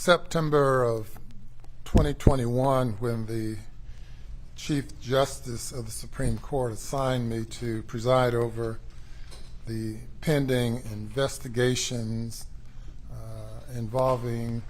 September of 2021, when the Chief Justice of the Supreme Court assigned me to preside over the pending investigations involving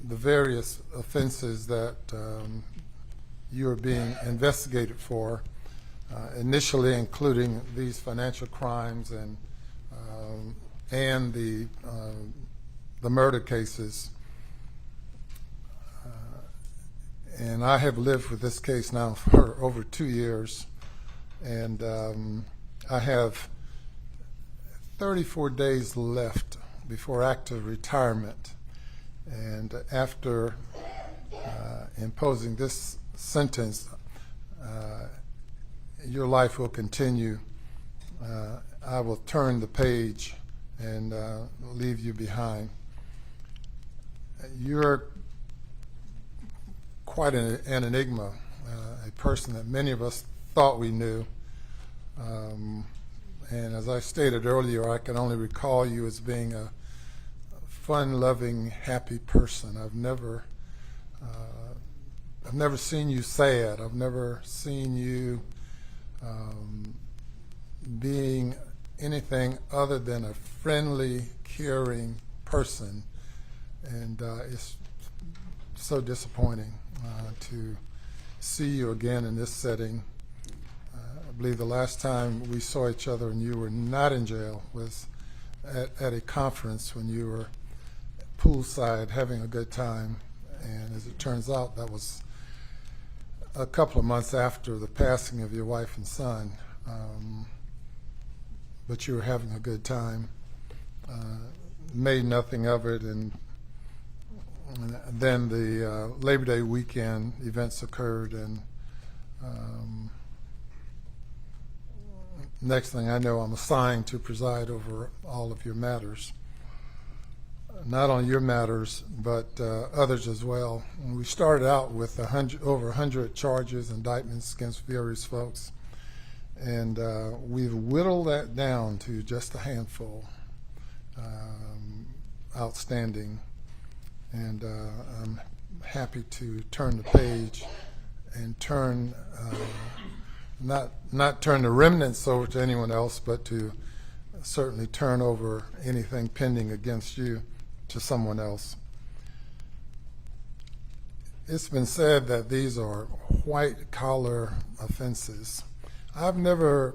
the various offenses that you are being investigated for, initially including these financial crimes and the murder cases. And I have lived with this case now for over 2 years, and I have 34 days left before active retirement. And after imposing this sentence, your life will continue. I will turn the page and leave you behind. You're quite an enigma, a person that many of us thought we knew. And as I stated earlier, I can only recall you as being a fun-loving, happy person. I've never seen you sad. I've never seen you being anything other than a friendly, caring person. And it's so disappointing to see you again in this setting. I believe the last time we saw each other and you were not in jail was at a conference when you were poolside having a good time. And as it turns out, that was a couple of months after the passing of your wife and son. But you were having a good time, made nothing of it, and then the Labor Day weekend events occurred, and next thing I know, I'm assigned to preside over all of your matters. Not only your matters, but others as well. And we started out with over 100 charges, indictments against various folks, and we've whittled that down to just a handful outstanding. And I'm happy to turn the page and turn, not turn the remnants over to anyone else, but to certainly turn over anything pending against you to someone else. It's been said that these are white-collar offenses. I've never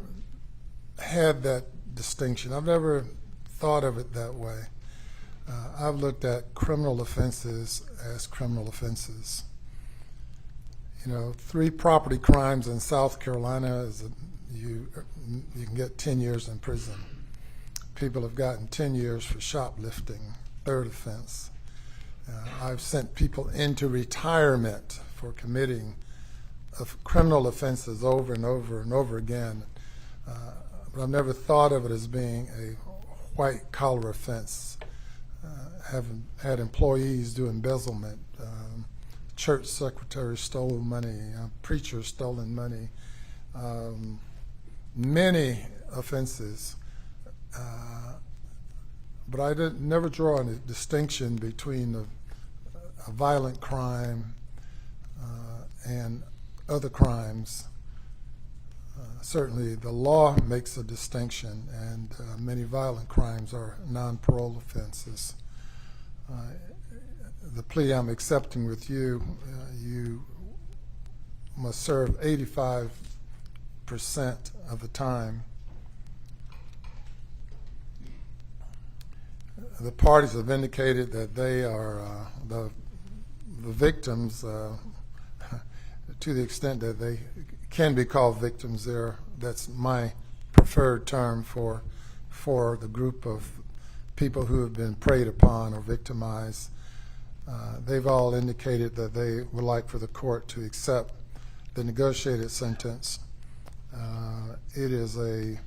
had that distinction. I've never thought of it that way. I've looked at criminal offenses as criminal offenses. You know, 3 property crimes in South Carolina you can get 10 years in prison. People have gotten 10 years for shoplifting, 3rd offense. I've sent people into retirement for committing criminal offenses over and over and over again. But I've never thought of it as being a white-collar offense. Haven't had employees do embezzlement, church secretaries stole money, preachers stolen money, many offenses. But I never draw a distinction between a violent crime and other crimes. Certainly the law makes a distinction, and many violent crimes are non-parole offenses. The plea I'm accepting with you, you must serve 85% of the time. The parties have indicated that they are the victims, to the extent that they can be called victims there. That's my preferred term for the group of people who have been preyed upon or victimized. They've all indicated that they would like for the court to accept the negotiated sentence. It is a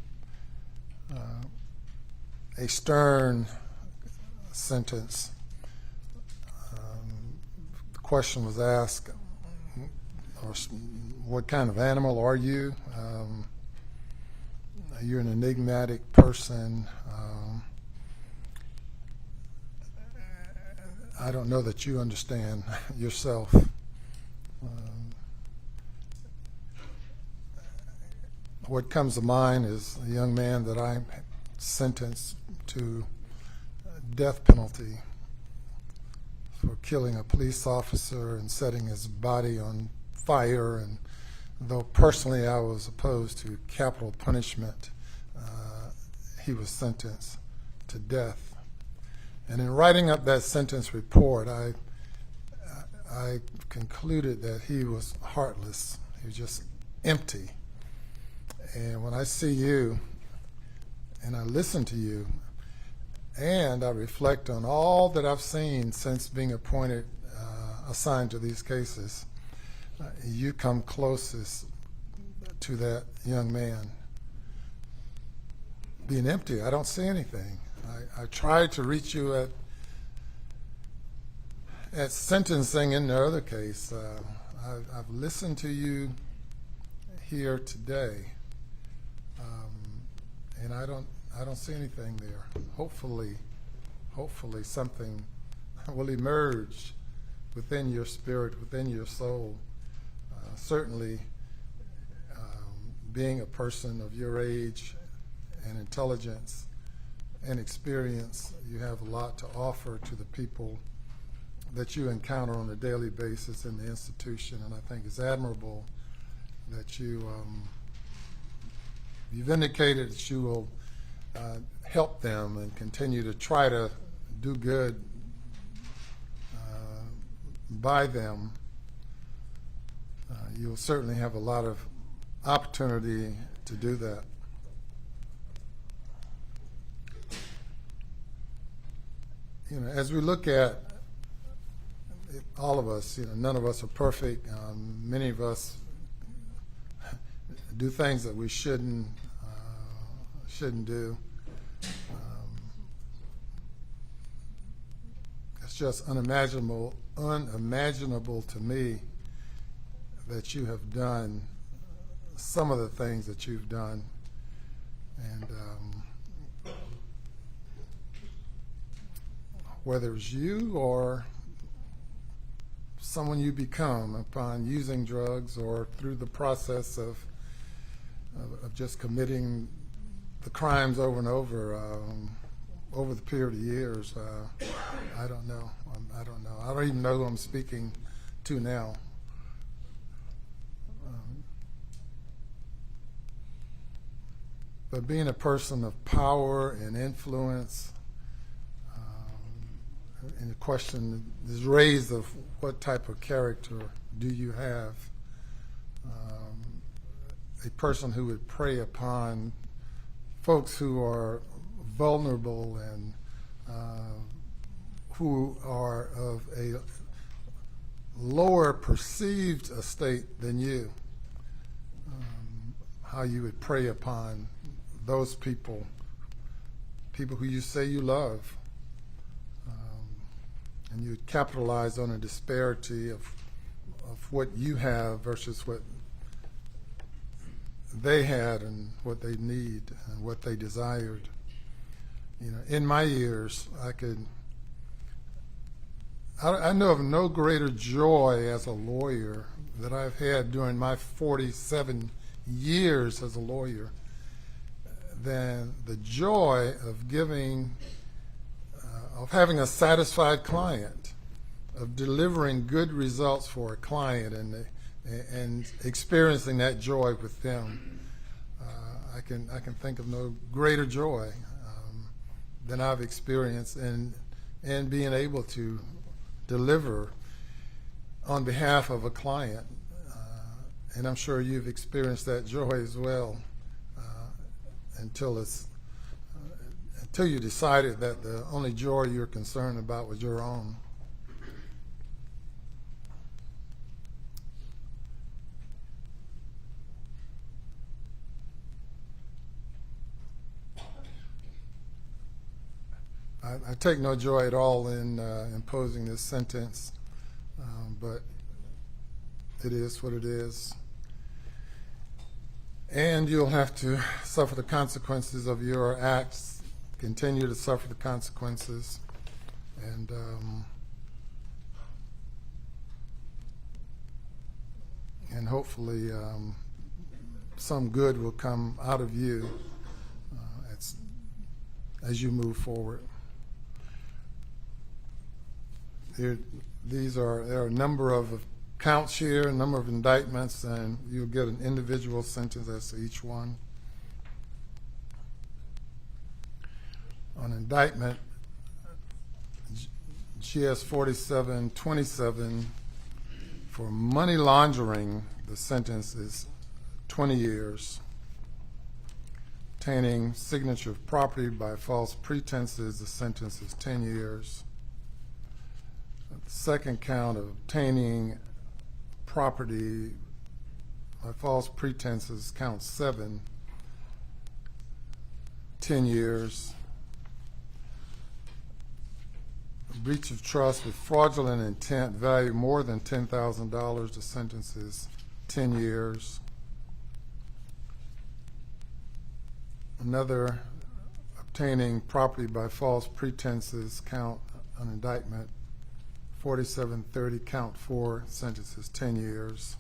stern sentence. The question was asked, what kind of animal are you? You're an enigmatic person. I don't know that you understand yourself. What comes to mind is a young man that I sentenced to death penalty for killing a police officer and setting his body on fire. And though personally I was opposed to capital punishment, he was sentenced to death. And in writing up that sentence report, I concluded that he was heartless. He was just empty. And when I see you and I listen to you and I reflect on all that I've seen since being appointed, assigned to these cases, you come closest to that young man. Being empty, I don't see anything. I tried to reach you at sentencing in the other case. I've listened to you here today, and I don't see anything there. Hopefully something will emerge within your spirit, within your soul. Certainly, being a person of your age and intelligence and experience, you have a lot to offer to the people that you encounter on a daily basis in the institution, and I think it's admirable that you've indicated that you will help them and continue to try to do good by them. You'll certainly have a lot of opportunity to do that. You know, as we look at it, all of us, you know, none of us are perfect. Many of us do things that we shouldn't do. It's just unimaginable to me that you have done some of the things that you've done, and whether it's you or someone you become upon using drugs or through the process of just committing the crimes over and over the period of years. I don't know. I don't know. I don't even know who I'm speaking to now. But being a person of power and influence, and the question is raised of what type of character do you have? A person who would prey upon folks who are vulnerable and who are of a lower perceived estate than you, how you would prey upon those people who you say you love, and you would capitalize on a disparity of what you have versus what they had and what they need and what they desired. You know, in my years, I know of no greater joy as a lawyer that I've had during my 47 years as a lawyer than the joy of having a satisfied client, of delivering good results for a client and experiencing that joy with them. I can think of no greater joy than I've experienced in being able to deliver on behalf of a client. And I'm sure you've experienced that joy as well, until you decided that the only joy you're concerned about was your own. I take no joy at all in imposing this sentence, but it is what it is. And you'll have to suffer the consequences of your acts, continue to suffer the consequences. And hopefully some good will come out of you as you move forward. There are a number of counts here, a number of indictments, and you'll get an individual sentence as to each one. On indictment, GS 4727, for money laundering, the sentence is 20 years. Obtaining signature of property by false pretenses, the sentence is 10 years. The second count of obtaining property by false pretenses, count 7, 10 years. Breach of trust with fraudulent intent, value more than $10,000, the sentence is 10 years. Another, obtaining property by false pretenses, count an indictment 4730, count 4, sentence is 10 years.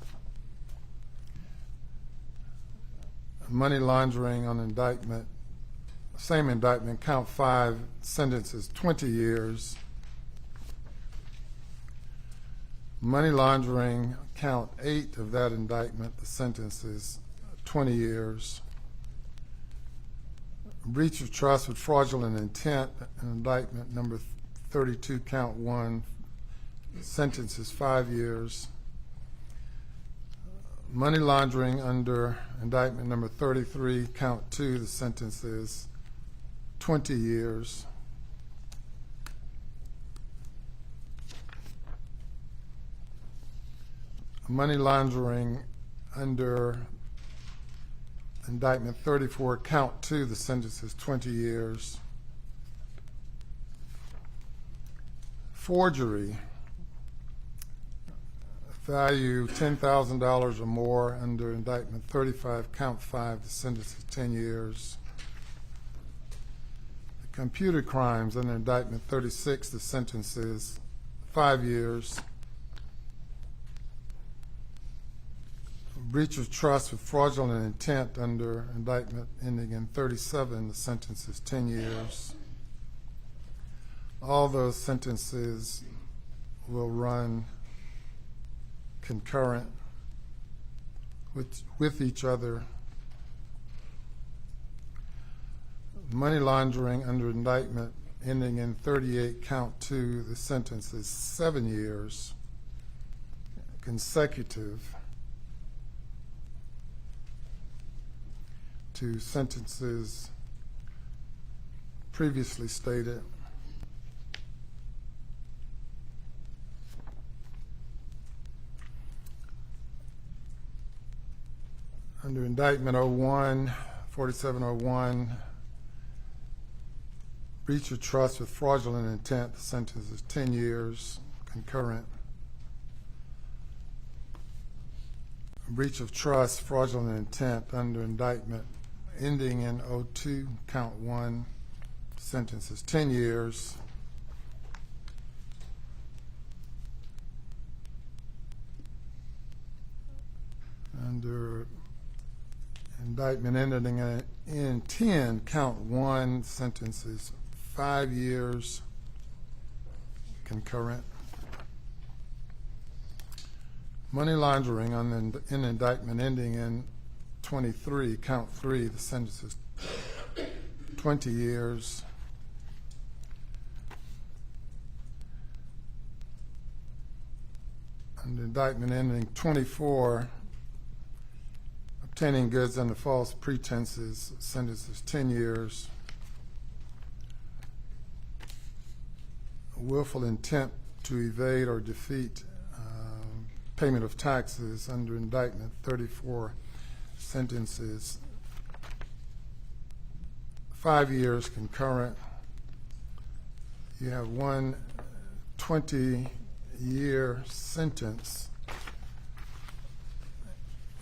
Money laundering on indictment, same indictment, count 5, sentence is 20 years. Money laundering, count 8 of that indictment, the sentence is 20 years. Breach of trust with fraudulent intent, indictment number 32, count 1, sentence is 5 years. Money laundering under indictment number 33, count 2, the sentence is 20 years. Money laundering under indictment 34, count 2, the sentence is 20 years. Forgery, value $10,000 or more under indictment 35, count 5, the sentence is 10 years. The computer crimes under indictment 36, the sentence is 5 years. Breach of trust with fraudulent intent under indictment ending in 37, the sentence is 10 years. All those sentences will run concurrent with each other. Money laundering under indictment ending in 38, count 2, the sentence is 7 years consecutive to sentences previously stated. Under indictment 4701, breach of trust with fraudulent intent, the sentence is 10 years concurrent. Breach of trust, fraudulent intent under indictment ending in 02, count 1, sentence is 10 years. Under indictment ending in 10, count 1, sentence is 5 years concurrent. Money laundering in indictment ending in 23, count 3, the sentence is 20 years. Under indictment ending 24, obtaining goods under false pretenses, sentence is 10 years. Willful intent to evade or defeat payment of taxes under indictment 34, sentences 5 years concurrent. You have one 20-year sentence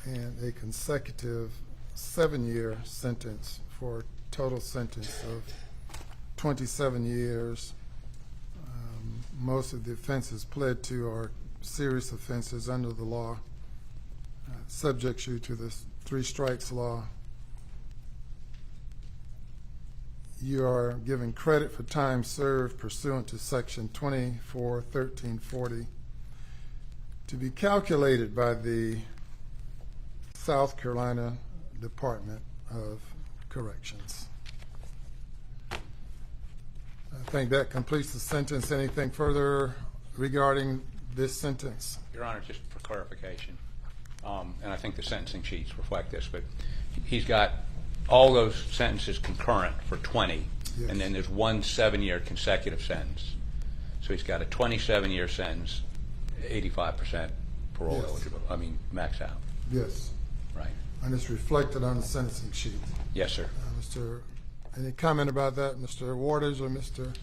and a consecutive 7-year sentence for a total sentence of 27 years. Most of the offenses pled to are serious offenses under the law, subjects you to this 3 strikes law. You are given credit for time served pursuant to Section 241340 to be calculated by the South Carolina Department of Corrections. I think that completes the sentence. Anything further regarding this sentence? Your Honor, just for clarification, and I think the sentencing sheets reflect this, but he's got all those sentences concurrent for 20, yes. And then there's one 7-year consecutive sentence. So he's got a 27-year sentence, 85% parole Yes. eligible. I mean, max out. Yes. Right. And it's reflected on the sentencing sheet. Yes, sir. Any comment about that, Mr. Waters or Mr.?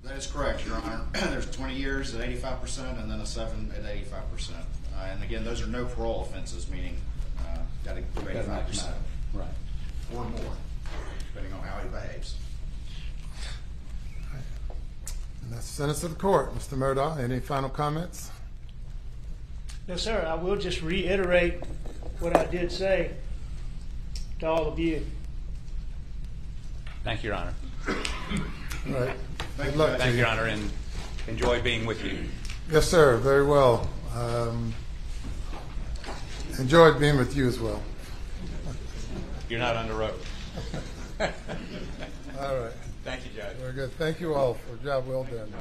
That is correct, Your Honor. There's 20 years at 85% and then a 7 at 85%. And again, those are no parole offenses, meaning got to do 85% Right. or more, depending on how he behaves. And that's the sentence of the court. Mr. Murdaugh, any final comments? No, sir. I will just reiterate what I did say to all of you. Thank you, Your Honor. All right. Good luck to Thank you, Your Honor, and enjoy being with you. Yes, sir. Very well. Enjoyed being with you as well. You're not on the road. All right. Thank you, Judge. Very good. Thank you all for a job well done.